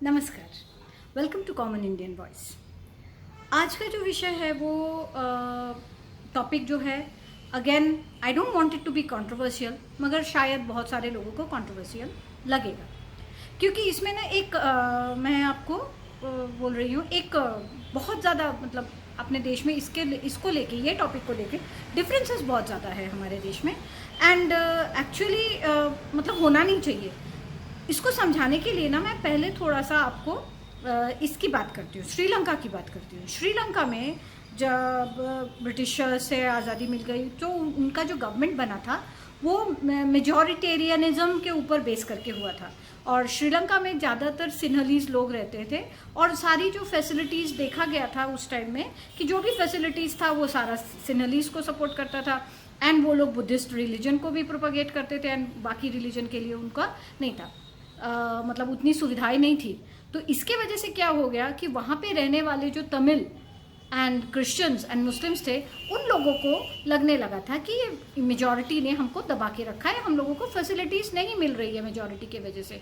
नमस्कार, welcome to common Indian voice. आज का जो विषय है वो टॉपिक जो है, again I don't want it to be controversial, मगर शायद बहुत सारे लोगों को कंट्रोवर्शियल लगेगा, क्योंकि इसमें ना एक मैं आपको बोल रही हूँ, एक बहुत ज़्यादा मतलब अपने देश में इसको लेके, ये टॉपिक को लेके डिफरेंसेस बहुत ज़्यादा है हमारे देश में। एंड एक्चुअली मतलब होना नहीं चाहिए। इसको समझाने के लिए ना मैं पहले थोड़ा सा आपको इसकी बात करती हूँ, श्रीलंका की बात करती हूँ। श्रीलंका में जब ब्रिटिशर्स से आज़ादी मिल गई तो उनका जो गवर्नमेंट बना था वो मेजॉरिटेरियनिज्म के ऊपर बेस करके हुआ था, और श्रीलंका में ज़्यादातर सिन्हलीज लोग रहते थे, और सारी जो फैसिलिटीज़ देखा गया था उस टाइम में कि जो भी फैसिलिटीज़ था वो सारा सिन्हलीज को सपोर्ट करता था। एंड वो लोग बुद्धिस्ट रिलीजन को भी प्रोपागेट करते थे, एंड बाकी रिलीजन के लिए उनका नहीं था, मतलब उतनी सुविधाएं नहीं थी। तो इसके वजह से क्या हो गया कि वहाँ पे रहने वाले जो Tamil and Christians and Muslims थे, उन लोगों को लगने लगा था कि ये मेजॉरिटी ने हमको दबा के रखा है, हम लोगों को फैसिलिटीज़ नहीं मिल रही है मेजॉरिटी के वजह से।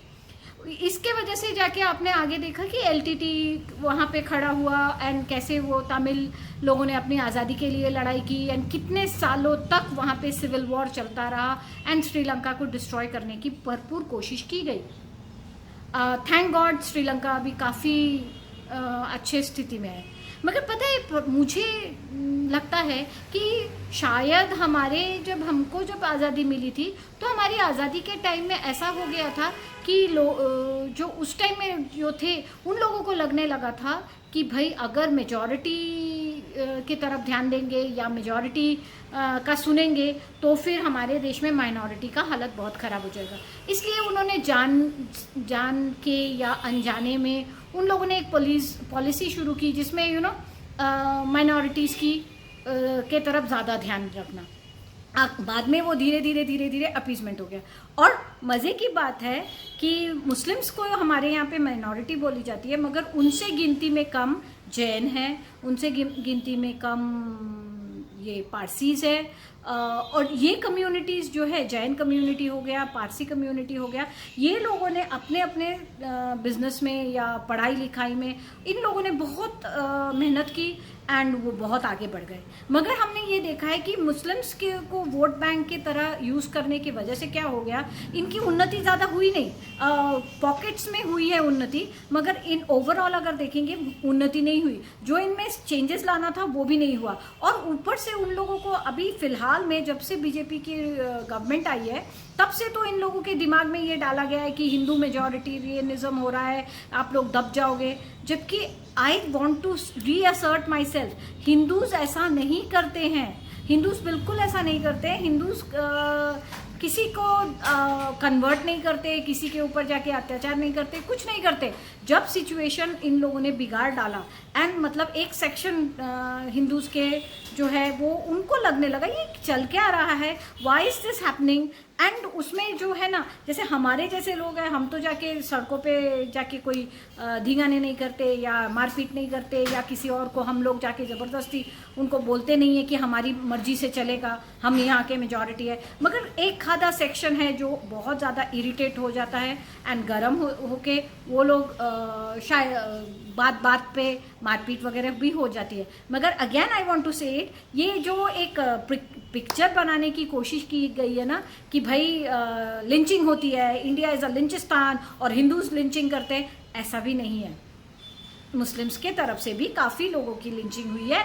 इसके वजह से जाके आपने आगे देखा कि एलटीटी वहाँ पे खड़ा हुआ, एंड कैसे वो तमिल लोगों ने अपनी आज़ादी के लिए लड़ाई की, एंड कितने सालों तक वहाँ पे सिविल वॉर चलता रहा, एंड श्रीलंका को डिस्ट्रॉय करने की भरपूर कोशिश की गई। थैंक गॉड श्रीलंका अभी काफ़ी अच्छे स्थिति में है। मगर पता है, मुझे लगता है कि शायद जब हमको आज़ादी मिली थी तो हमारी आज़ादी के टाइम में ऐसा हो गया था कि जो उस टाइम में जो थे उन लोगों को लगने लगा था कि भाई अगर मेजॉरिटी की तरफ ध्यान देंगे या मेजॉरिटी का सुनेंगे तो फिर हमारे देश में माइनॉरिटी का हालत बहुत ख़राब हो जाएगा। इसलिए उन्होंने जान के या अनजाने में उन लोगों ने एक पॉलिसी शुरू की जिसमें माइनॉरिटीज़ की के तरफ ज़्यादा ध्यान रखना। बाद में वो धीरे धीरे अपीजमेंट हो गया। और मज़े की बात है कि मुस्लिम्स को हमारे यहाँ पे माइनॉरिटी बोली जाती है, मगर उनसे गिनती में कम जैन हैं, उनसे गिनती में कम ये पारसीज है। और ये कम्युनिटीज़ जो है, जैन कम्युनिटी हो गया, पारसी कम्युनिटी हो गया, ये लोगों ने अपने अपने बिजनेस में या पढ़ाई लिखाई में इन लोगों ने बहुत मेहनत की, एंड वो बहुत आगे बढ़ गए। मगर हमने ये देखा है कि मुस्लिम्स को वोट बैंक की तरह यूज़ करने की वजह से क्या हो गया, इनकी उन्नति ज़्यादा हुई नहीं। पॉकेट्स में हुई है उन्नति, मगर इन ओवरऑल अगर देखेंगे उन्नति नहीं हुई। जो इनमें चेंजेस लाना था वो भी नहीं हुआ। और ऊपर से उन लोगों को अभी फ़िलहाल में जब से बीजेपी की गवर्नमेंट आई है तब से तो इन लोगों के दिमाग में ये डाला गया है कि हिंदू मेजॉरिटेरियनिज्म हो रहा है, आप लोग दब जाओगे। जबकि I want to reassert myself, Hindus ऐसा नहीं करते हैं, हिंदूज बिल्कुल ऐसा नहीं करते हैं। हिंदूज किसी को कन्वर्ट नहीं करते, किसी के ऊपर जाके अत्याचार नहीं करते, कुछ नहीं करते। जब सिचुएशन इन लोगों ने बिगाड़ डाला, एंड मतलब एक सेक्शन हिंदूज के जो है वो उनको लगने लगा ये चल क्या रहा है, why is this happening. And उसमें जो है ना, जैसे हमारे जैसे लोग हैं, हम तो जाके सड़कों पे जाके कोई धींगाने नहीं करते या मारपीट नहीं करते, या किसी और को हम लोग जाके ज़बरदस्ती उनको बोलते नहीं है कि हमारी मर्जी से चलेगा, हम यहाँ के मेजॉरिटी है। मगर एक आधा सेक्शन है जो बहुत ज़्यादा इरिटेट हो जाता है, एंड गर्म होके वो लोग शायद बात पे मारपीट वगैरह भी हो जाती है। मगर अगेन आई वांट टू से इट, ये जो एक पिक्चर बनाने की कोशिश की गई है ना कि भाई लिंचिंग होती है, इंडिया इज़ अ लिंचिस्तान और हिंदूज लिंचिंग करते हैं, ऐसा भी नहीं है। मुस्लिम्स के तरफ से भी काफ़ी लोगों की लिंचिंग हुई है,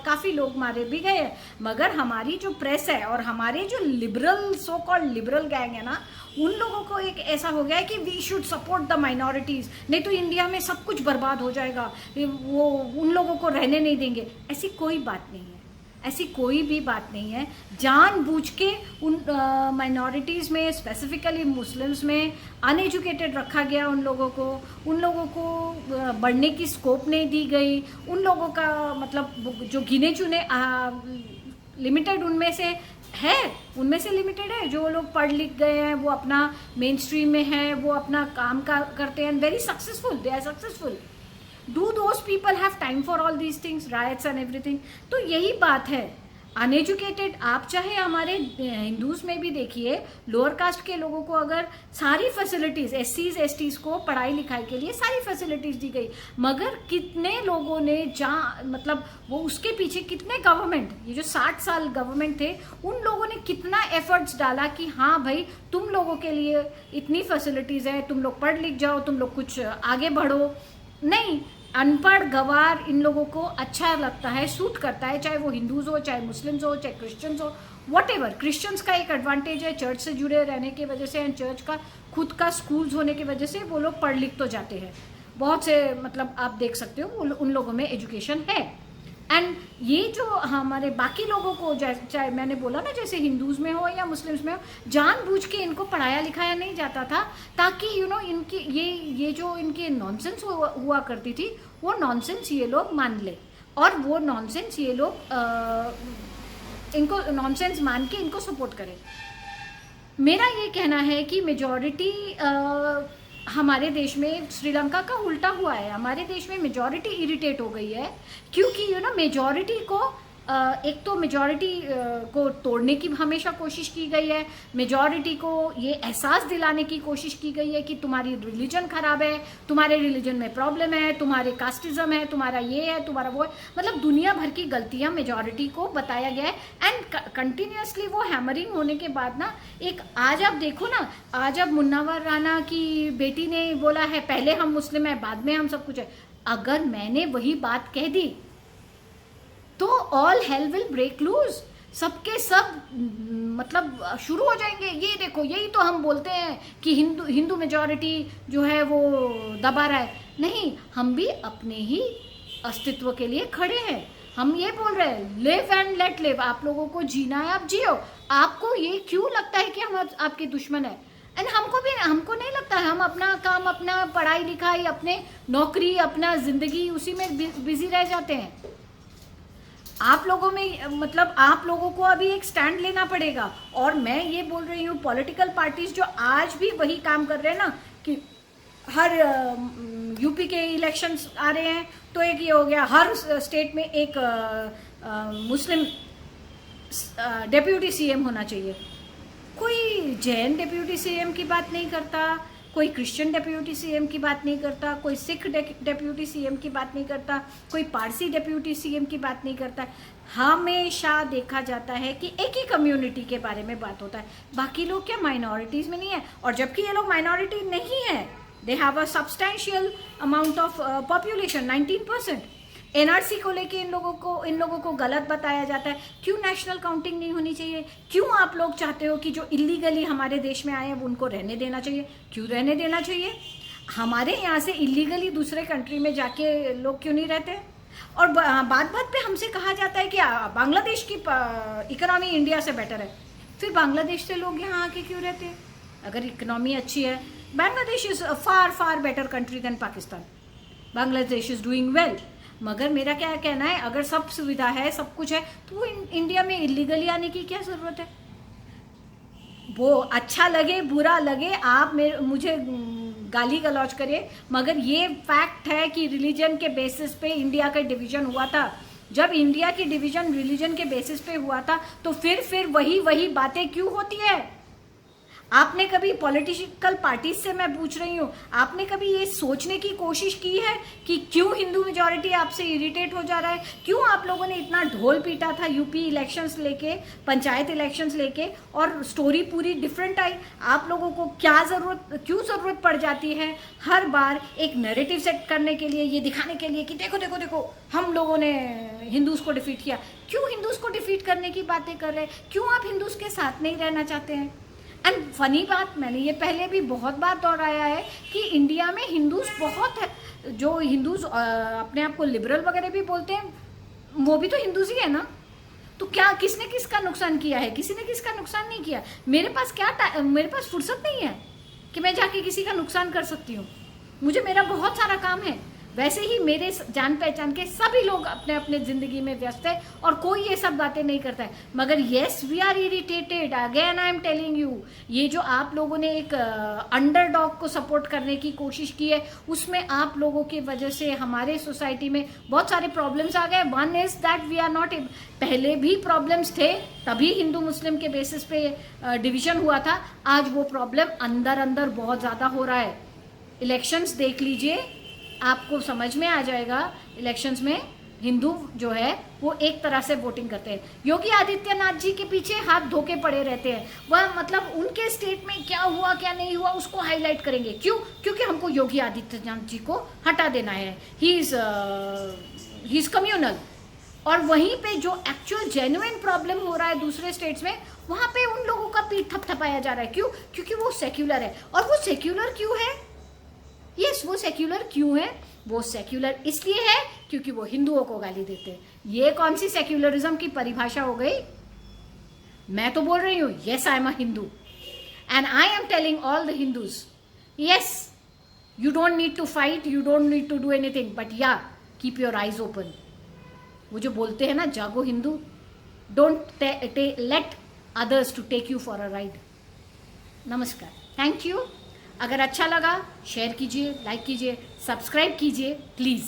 काफ़ी लोग मारे भी गए हैं। मगर हमारी जो प्रेस है और हमारे जो liberal so called liberal gang है ना, उन लोगों को एक ऐसा हो गया है कि we should support the minorities, नहीं तो इंडिया में सब कुछ बर्बाद हो जाएगा, वो उन लोगों को रहने नहीं देंगे। ऐसी कोई बात नहीं है, ऐसी कोई भी बात नहीं है। जानबूझ के उन माइनॉरिटीज़ में, स्पेसिफिकली मुस्लिम्स में अनएजुकेटेड रखा गया उन लोगों को बढ़ने की स्कोप नहीं दी गई। उन लोगों का मतलब जो गिने चुने लिमिटेड उनमें से लिमिटेड है, जो लोग पढ़ लिख गए हैं, वो अपना मेन स्ट्रीम में है, वो अपना काम करते हैं, very successful, they are successful. Do those people have time for all these things, riots and everything? तो यही बात है। अनएजुकेटेड, आप चाहे हमारे हिंदूज में भी देखिए, लोअर कास्ट के लोगों को अगर सारी फैसिलिटीज, एससीज एसटीज को पढ़ाई लिखाई के लिए सारी फैसिलिटीज दी गई, मगर कितने लोगों ने मतलब वो उसके पीछे कितने गवर्नमेंट, ये जो 60 साल गवर्नमेंट थे, उन लोगों ने कितना एफर्ट्स डाला कि हाँ भाई तुम लोगों के लिए इतनी फैसिलिटीज है, तुम लोग पढ़ लिख जाओ, तुम लोग कुछ आगे बढ़ो। नहीं, अनपढ़ गवार इन लोगों को अच्छा लगता है, सूट करता है, चाहे वो हिंदूज हो, चाहे मुस्लिम्स हो, चाहे क्रिश्चियंस हो, व्हाटएवर। क्रिश्चियंस का एक एडवांटेज है चर्च से जुड़े रहने की वजह से, एंड चर्च का खुद का स्कूल्स होने की वजह से वो लोग पढ़ लिख तो जाते हैं। बहुत से मतलब आप देख सकते हो उन लोगों में एजुकेशन है। एंड ये जो हमारे बाकी लोगों को, चाहे मैंने बोला ना, जैसे हिंदूज में हो या मुस्लिम्स में हो, जानबूझ के इनको पढ़ाया लिखाया नहीं जाता था ताकि इनकी ये जो इनके नॉनसेंस हुआ करती थी, वो नॉनसेंस ये लोग मान ले, और वो नॉनसेंस ये लोग इनको नॉनसेंस मान के इनको सपोर्ट करें। मेरा ये कहना है कि मेजॉरिटी हमारे देश में श्रीलंका का उल्टा हुआ है। हमारे देश में मेजॉरिटी इरिटेट हो गई है क्योंकि मेजॉरिटी को एक तो मेजॉरिटी को तोड़ने की हमेशा कोशिश की गई है, मेजॉरिटी को ये एहसास दिलाने की कोशिश की गई है कि तुम्हारी रिलीजन खराब है, तुम्हारे रिलीजन में प्रॉब्लम है, तुम्हारे कास्टिज्म है, तुम्हारा ये है, तुम्हारा वो है, मतलब दुनिया भर की गलतियां मेजॉरिटी को बताया गया है। एंड कंटिन्यूसली वो हैमरिंग होने के बाद ना, एक आज आप देखो ना, आज अब मुन्नावर राना की बेटी ने बोला है पहले हम मुस्लिम है बाद में हम सब कुछ है। अगर मैंने वही बात कह दी तो all hell will break loose, सबके सब मतलब शुरू हो जाएंगे। ये देखो, यही तो हम बोलते हैं कि हिंदू मेजॉरिटी जो है वो दबा रहा है। नहीं, हम भी अपने ही अस्तित्व के लिए खड़े हैं। हम ये बोल रहे हैं लिव एंड लेट लिव, आप लोगों को जीना है आप जियो। आपको ये क्यों लगता है कि हम आपके दुश्मन है? एंड हमको नहीं लगता है। हम अपना काम, अपना पढ़ाई लिखाई, अपने नौकरी, अपना जिंदगी उसी में बिजी रह जाते हैं। आप लोगों में मतलब आप लोगों को अभी एक स्टैंड लेना पड़ेगा। और मैं ये बोल रही हूँ, पॉलिटिकल पार्टीज जो आज भी वही काम कर रहे हैं ना, कि हर यूपी के इलेक्शंस आ रहे हैं तो एक ये हो गया, हर स्टेट में एक मुस्लिम डेप्यूटी सीएम होना चाहिए। कोई जैन डेप्यूटी सीएम की बात नहीं करता, कोई क्रिश्चियन डेप्यूटी सीएम की बात नहीं करता, कोई सिख डेप्यूटी सीएम की बात नहीं करता, कोई पारसी डेप्यूटी सीएम की बात नहीं करता। हमेशा देखा जाता है कि एक ही कम्युनिटी के बारे में बात होता है, बाकी लोग क्या माइनॉरिटीज में नहीं है? और जबकि ये लोग माइनॉरिटी नहीं है, they have a substantial amount of population, 19%। NRC को लेके इन लोगों को गलत बताया जाता है। क्यों नेशनल काउंटिंग नहीं होनी चाहिए? क्यों आप लोग चाहते हो कि जो इलीगली हमारे देश में आए हैं उनको रहने देना चाहिए? क्यों रहने देना चाहिए? हमारे यहाँ से इलीगली दूसरे कंट्री में जाके लोग क्यों नहीं रहते? और बात पे हमसे कहा जाता है कि बांग्लादेश की इकोनॉमी इंडिया से बेटर है। फिर बांग्लादेश से लोग यहाँ आके क्यों रहते हैं? अगर इकोनॉमी अच्छी है, Bangladesh is far far better country than Pakistan. Bangladesh is doing well. मगर मेरा क्या कहना है, अगर सब सुविधा है, सब कुछ है, तो इंडिया में इलीगली आने की क्या जरूरत है? वो अच्छा लगे बुरा लगे, आप मुझे गाली गलौज करिए, मगर ये फैक्ट है कि रिलीजन के बेसिस पे इंडिया का डिवीजन हुआ था। जब इंडिया की डिवीजन रिलीजन के बेसिस पे हुआ था तो फिर वही बातें क्यों होती है? आपने कभी पॉलिटिकल पार्टीज से, मैं पूछ रही हूँ, आपने कभी ये सोचने की कोशिश की है कि क्यों हिंदू मेजॉरिटी आपसे इरिटेट हो जा रहा है? क्यों आप लोगों ने इतना ढोल पीटा था यूपी इलेक्शंस लेके, पंचायत इलेक्शंस लेके, और स्टोरी पूरी डिफरेंट आई? आप लोगों को क्यों जरूरत पड़ जाती है हर बार एक नैरेटिव सेट करने के लिए, ये दिखाने के लिए कि देखो देखो देखो हम लोगों ने हिंदूज को डिफीट किया? क्यों हिंदूज को डिफीट करने की बातें कर रहे हैं? क्यों आप हिंदूज के साथ नहीं रहना चाहते हैं? एंड फनी बात, मैंने ये पहले भी बहुत बार दोहराया है कि इंडिया में हिंदूज बहुत है। जो हिंदूज अपने आप को लिबरल वगैरह भी बोलते हैं, वो भी तो हिंदूज ही है ना। तो क्या किसने किसका नुकसान किया है? किसी ने किसका नुकसान नहीं किया। मेरे पास फुर्सत नहीं है कि मैं जाके किसी का नुकसान कर सकती हूँ। मेरा बहुत सारा काम है। वैसे ही मेरे जान पहचान के सभी लोग अपने अपने ज़िंदगी में व्यस्त है और कोई ये सब बातें नहीं करता है। मगर yes we are irritated, again I am telling you, ये जो आप लोगों ने एक अंडरडॉग को सपोर्ट करने की कोशिश की है, उसमें आप लोगों की वजह से हमारे सोसाइटी में बहुत सारे प्रॉब्लम्स आ गए। One is that we are not, पहले भी प्रॉब्लम्स थे, तभी हिंदू मुस्लिम के बेसिस पे डिवीजन हुआ था। आज वो प्रॉब्लम अंदर अंदर बहुत ज़्यादा हो रहा है। इलेक्शंस देख लीजिए, आपको समझ में आ जाएगा। इलेक्शंस में हिंदू जो है वो एक तरह से वोटिंग करते हैं। योगी आदित्यनाथ जी के पीछे हाथ धोके पड़े रहते हैं। वह मतलब उनके स्टेट में क्या हुआ क्या नहीं हुआ उसको हाईलाइट करेंगे। क्यों? क्योंकि हमको योगी आदित्यनाथ जी को हटा देना है। He is communal. और वहीं पे जो एक्चुअल जेन्युइन प्रॉब्लम हो रहा है दूसरे स्टेट्स में, वहां पे उन लोगों का पीठ थपथपाया जा रहा है। क्यों? क्योंकि वो सेक्युलर है। और वो सेक्युलर क्यों है? यस, वो सेक्युलर क्यों है? वो सेक्युलर इसलिए है क्योंकि वो हिंदुओं को गाली देते हैं। ये कौन सी सेक्युलरिज्म की परिभाषा हो गई? मैं तो बोल रही हूं yes I am a Hindu and I am telling all the Hindus, yes you don't need to fight, you don't need to do anything, but yeah keep your eyes open. वो जो बोलते हैं ना, जागो Hindu, don't let others to take you for a ride. नमस्कार, thank you. अगर अच्छा लगा शेयर कीजिए, लाइक कीजिए, सब्सक्राइब कीजिए प्लीज़।